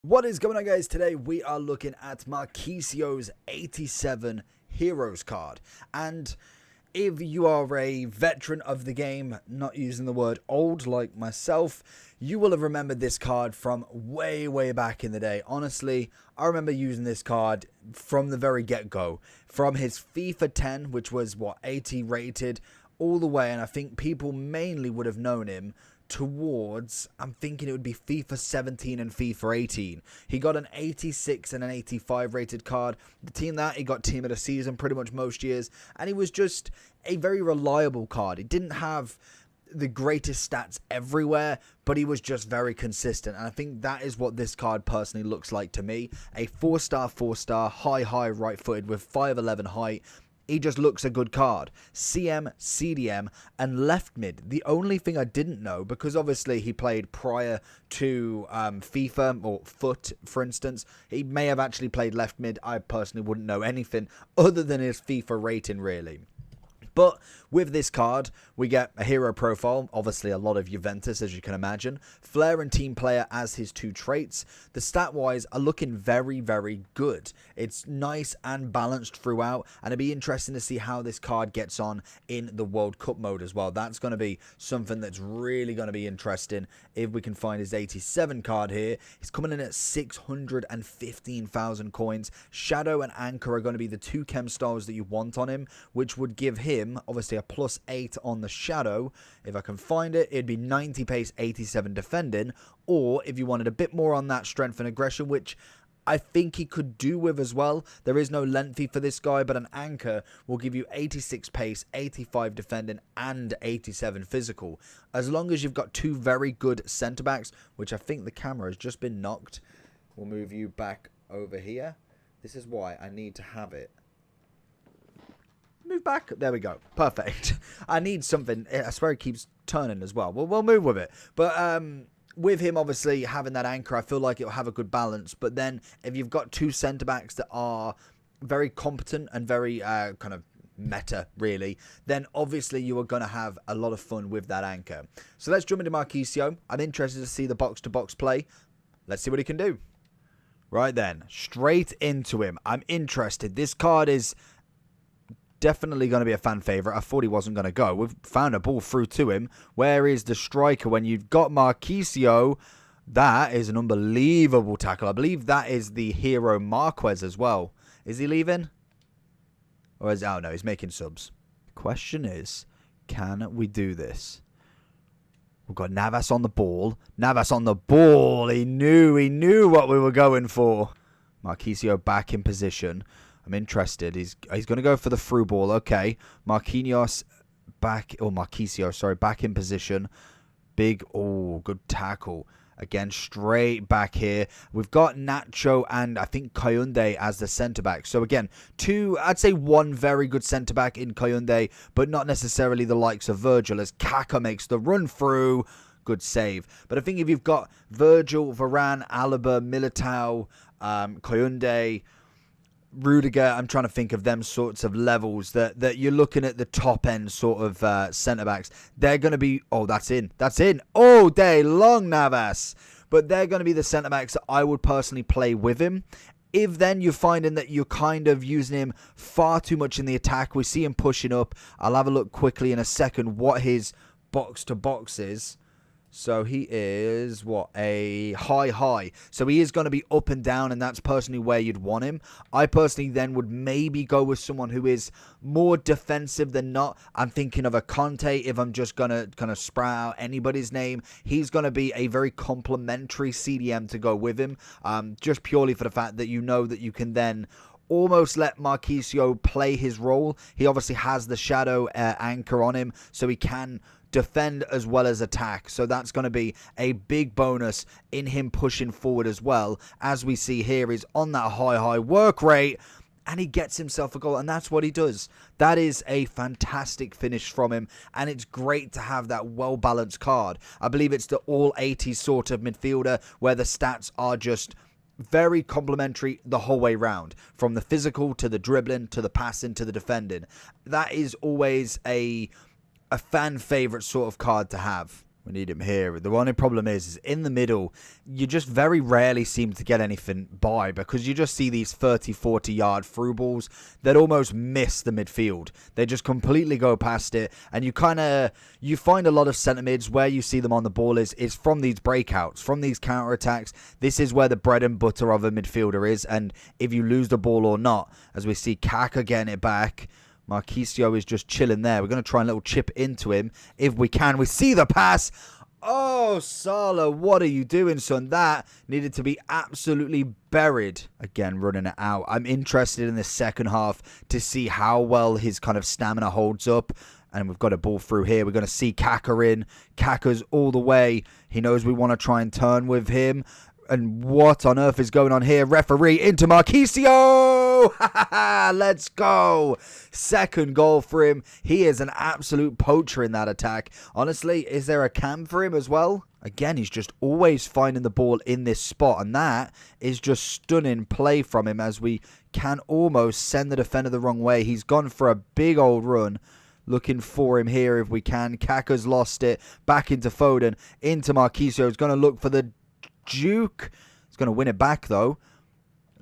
What is going on, guys? Today we are looking at Marchisio's 87 Heroes card. And if you are a veteran of the game, not using the word old like myself, you will have remembered this card from way back in the day. Honestly, I remember using this card from the very get-go. From his FIFA 10, which was, 80 rated, all the way. And I think people mainly would have known him towards, I'm thinking it would be FIFA 17 and FIFA 18. He got an 86 and an 85 rated card. The team that he got team of the season pretty much most years, and he was just a very reliable card. He didn't have the greatest stats everywhere, but he was just very consistent, and I think that is what this card personally looks like to me. A 4-star, high right-footed with 5'11 height. He just looks a good card. CM, CDM, and left mid. The only thing I didn't know, because obviously he played prior to FIFA, or FUT, for instance. He may have actually played left mid. I personally wouldn't know anything other than his FIFA rating, really. But with this card, we get a hero profile, obviously a lot of Juventus, as you can imagine. Flair and team player as his two traits. The stat-wise are looking very good. It's nice and balanced throughout, and it'd be interesting to see how this card gets on in the World Cup mode as well. That's going to be something that's really going to be interesting if we can find his 87 card here. He's coming in at 615,000 coins. Shadow and Anchor are going to be the two chem stars that you want on him, which would give him obviously a +8 on the Shadow. If I can find it, it'd be 90 pace, 87 defending, or if you wanted a bit more on that strength and aggression, which I think he could do with as well. There is no lengthy for this guy, but an Anchor will give you 86 pace, 85 defending, and 87 physical. As long as you've got two very good centre backs, which I think the camera has just been knocked. We'll move you back over here. This is why I need to have it. Move back. There we go. Perfect. I need something. I swear it keeps turning as well. We'll move with it. But with him obviously having that Anchor, I feel like it'll have a good balance. But then if you've got two centre backs that are very competent and very kind of meta, really, then obviously you are going to have a lot of fun with that Anchor. So let's jump into Marchisio. I'm interested to see the box-to-box play. Let's see what he can do. Right then, straight into him. I'm interested. This card is definitely going to be a fan favourite. I thought he wasn't going to go. We've found a ball through to him. Where is the striker when you've got Marchisio? That is an unbelievable tackle. I believe that is the hero Marquez as well. Is he leaving? Or is... Oh, no, he's making subs. The question is, can we do this? We've got Navas on the ball. Navas on the ball. He knew what we were going for. Marchisio back in position. I'm interested. He's going to go for the through ball. Okay. Marquinhos back, or Marchisio, sorry, back in position. Big, good tackle. Again, straight back here. We've got Nacho and I think Koyunde as the centre-back. So again, I'd say one very good centre-back in Koyunde, but not necessarily the likes of Virgil, as Kaka makes the run through. Good save. But I think if you've got Virgil, Varane, Alaba, Militao, Koyunde, Rudiger, I'm trying to think of them sorts of levels that you're looking at the top end sort of centre-backs. They're going to be... Oh, that's in. All day long, Navas. But they're going to be the centre-backs that I would personally play with him. If then you're finding that you're kind of using him far too much in the attack, we see him pushing up. I'll have a look quickly in a second what his box-to-box is. So he is, a high. So he is going to be up and down, and that's personally where you'd want him. I personally then would maybe go with someone who is more defensive than not. I'm thinking of a Conte if I'm just going to kind of sprout out anybody's name. He's going to be a very complimentary CDM to go with him, just purely for the fact that you know that you can then almost let Marchisio play his role. He obviously has the Shadow Anchor on him, so he can defend as well as attack. So that's going to be a big bonus in him pushing forward as well. As we see here, he's on that high work rate, and he gets himself a goal, and that's what he does. That is a fantastic finish from him, and it's great to have that well-balanced card. I believe it's the all-80s sort of midfielder where the stats are just very complimentary the whole way round, from the physical to the dribbling to the passing to the defending. That is always a fan favorite sort of card to have. We need him here. The only problem is in the middle, you just very rarely seem to get anything by because you just see these 30, 40 yard through balls that almost miss the midfield. They just completely go past it. And you find a lot of centre mids where you see them on the ball is from these breakouts, from these counter attacks. This is where the bread and butter of a midfielder is. And if you lose the ball or not, as we see Kaka getting it back, Marchisio is just chilling there. We're going to try a little chip into him if we can. We see the pass. Oh, Salah, what are you doing, son? That needed to be absolutely buried. Again, running it out. I'm interested in the second half to see how well his kind of stamina holds up. And we've got a ball through here. We're going to see Kaka in. Kaka's all the way. He knows we want to try and turn with him. And what on earth is going on here? Referee into Marchisio! Let's go! Second goal for him. He is an absolute poacher in that attack. Honestly, is there a cam for him as well? Again, he's just always finding the ball in this spot. And that is just stunning play from him as we can almost send the defender the wrong way. He's gone for a big old run. Looking for him here if we can. Kaka's lost it. Back into Foden. Into Marchisio. He's going to look for the Duke. He's going to win it back though.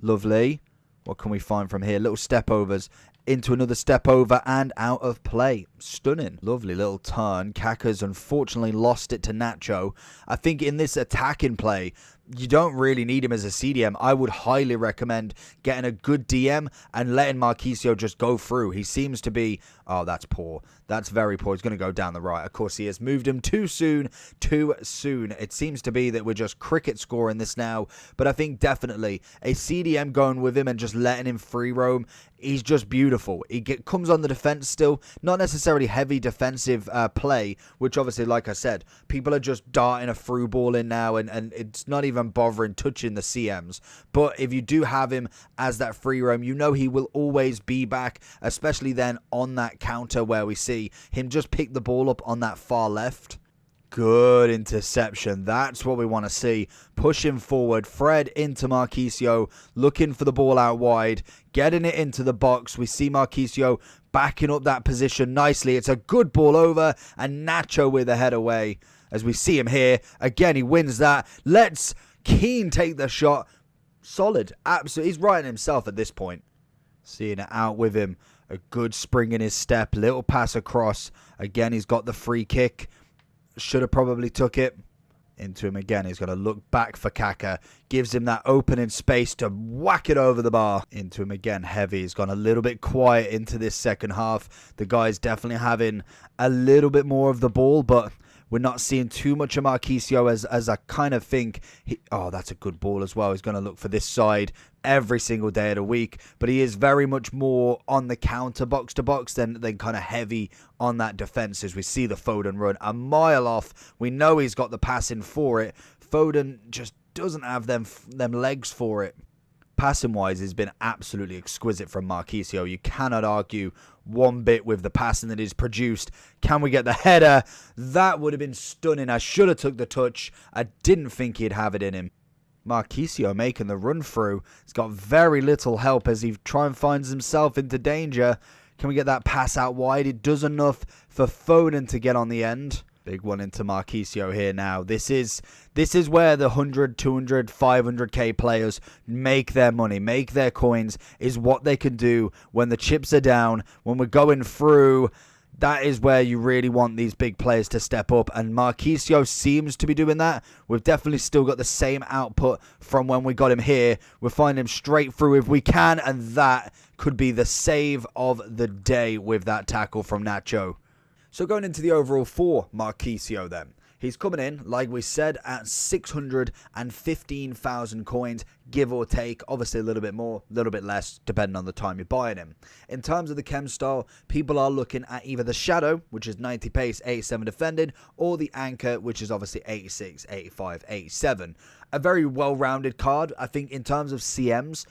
Lovely. What can we find from here? Little step overs. Into another step over and out of play. Stunning. Lovely little turn. Kaka's unfortunately lost it to Nacho. I think in this attacking play, you don't really need him as a CDM. I would highly recommend getting a good DM and letting Marchisio just go through. He seems to be... Oh, that's poor. That's very poor. He's going to go down the right. Of course, he has moved him too soon. Too soon. It seems to be that we're just cricket scoring this now. But I think definitely a CDM going with him and just letting him free roam. He's just beautiful. He comes on the defense still. Not necessarily heavy defensive play, which obviously, like I said, people are just darting a through ball in now and it's not even bothering touching the CMs. But if you do have him as that free roam, you know he will always be back, especially then on that counter where we see him just pick the ball up on that far left. Good interception. That's what we want to see. Pushing forward. Fred into Marchisio. Looking for the ball out wide. Getting it into the box. We see Marchisio backing up that position nicely. It's a good ball over. And Nacho with a head away. As we see him here. Again, he wins that. Let's Keane take the shot. Solid. Absolutely. He's writing himself at this point. Seeing it out with him. A good spring in his step. Little pass across. Again, he's got the free kick. Should have probably took it. Into him again. He's going to look back for Kaka. Gives him that opening space to whack it over the bar. Into him again. Heavy. He's gone a little bit quiet into this second half. The guy's definitely having a little bit more of the ball, but we're not seeing too much of Marchisio as I kind of think. Oh, that's a good ball as well. He's going to look for this side every single day of the week. But he is very much more on the counter box to box than kind of heavy on that defense as we see the Foden run a mile off. We know he's got the passing for it. Foden just doesn't have them legs for it. Passing-wise, has been absolutely exquisite from Marchisio. You cannot argue one bit with the passing that he's produced. Can we get the header? That would have been stunning. I should have took the touch. I didn't think he'd have it in him. Marchisio making the run through. He's got very little help as he tries and finds himself into danger. Can we get that pass out wide? It does enough for Foden to get on the end. Big one into Marchisio here now. This is where the 100, 200, 500k players make their money, make their coins, is what they can do when the chips are down, when we're going through. That is where you really want these big players to step up, and Marchisio seems to be doing that. We've definitely still got the same output from when we got him here. We'll find him straight through if we can, and that could be the save of the day with that tackle from Nacho. So going into the overall for Marchisio then. He's coming in, like we said, at 615,000 coins, give or take. Obviously a little bit more, a little bit less, depending on the time you're buying him. In terms of the chem style, people are looking at either the Shadow, which is 90 pace, 87 defending, or the Anchor, which is obviously 86, 85, 87. A very well-rounded card. I think in terms of CMs,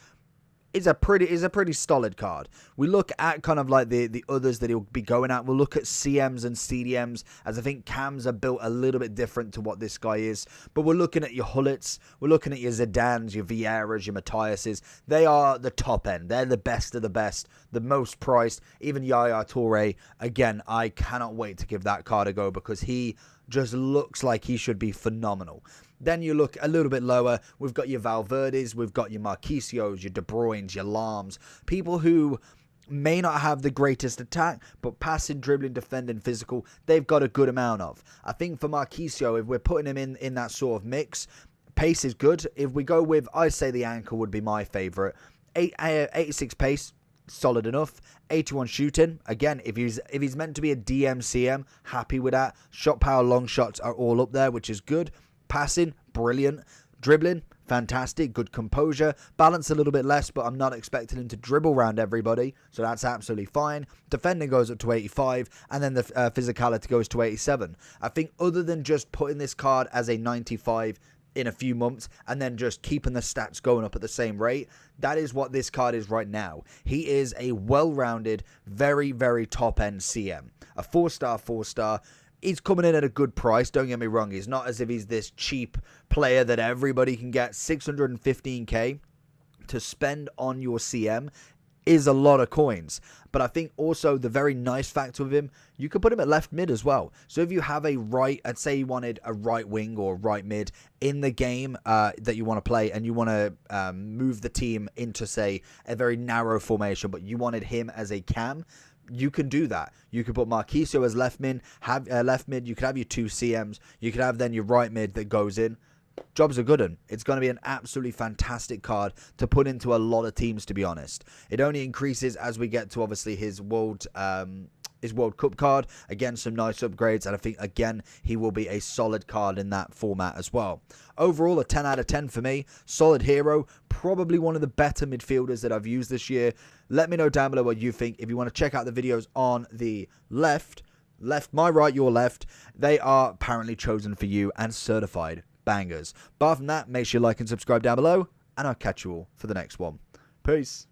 is a pretty solid card. We look at kind of like the others that he'll be going at. We'll look at CMs and CDMs, as I think cams are built a little bit different to what this guy is. But we're looking at your Hullets, we're looking at your Zidans, your Vieiras, your Matthiases. They are the top end. They're the best of the best, the most priced. Even Yaya Toure, again, I cannot wait to give that card a go because he just looks like he should be phenomenal. Then you look a little bit lower, we've got your Valverdes, we've got your Marchisios, your De Bruynes, your Larms, people who may not have the greatest attack, but passing, dribbling, defending, physical, they've got a good amount of. I think for Marchisio, if we're putting him in that sort of mix, pace is good. If we go with, I'd say the anchor would be my favourite. 86 pace, solid enough. 81 shooting, again, if he's meant to be a DMCM, happy with that. Shot power, long shots are all up there, which is good. Passing, brilliant. Dribbling, fantastic. Good composure. Balance a little bit less, but I'm not expecting him to dribble around everybody, so that's absolutely fine. Defending goes up to 85, and then the physicality goes to 87. I think other than just putting this card as a 95 in a few months and then just keeping the stats going up at the same rate, that is what this card is right now. He is a well-rounded, very, very top-end CM. A 4-star, 4-star. He's coming in at a good price, don't get me wrong. He's not as if he's this cheap player that everybody can get. 615k to spend on your CM is a lot of coins. But I think also the very nice factor of him, you could put him at left mid as well. So if you have a right, I'd say you wanted a right wing or right mid in the game that you want to play, and you want to move the team into, say, a very narrow formation, but you wanted him as a cam, you can do that. You could put Marchisio as left mid, left mid. You could have your 2 CMs. You could have then your right mid that goes in. Job's a good one. It's going to be an absolutely fantastic card to put into a lot of teams, to be honest. It only increases as we get to, obviously, his World Cup card. Again, some nice upgrades, and I think, again, he will be a solid card in that format as well. Overall, a 10 out of 10 for me. Solid hero. Probably one of the better midfielders that I've used this year. Let me know down below what you think. If you want to check out the videos on the left, my right, your left, they are apparently chosen for you and certified bangers. Apart from that, make sure you like and subscribe down below, and I'll catch you all for the next one. Peace.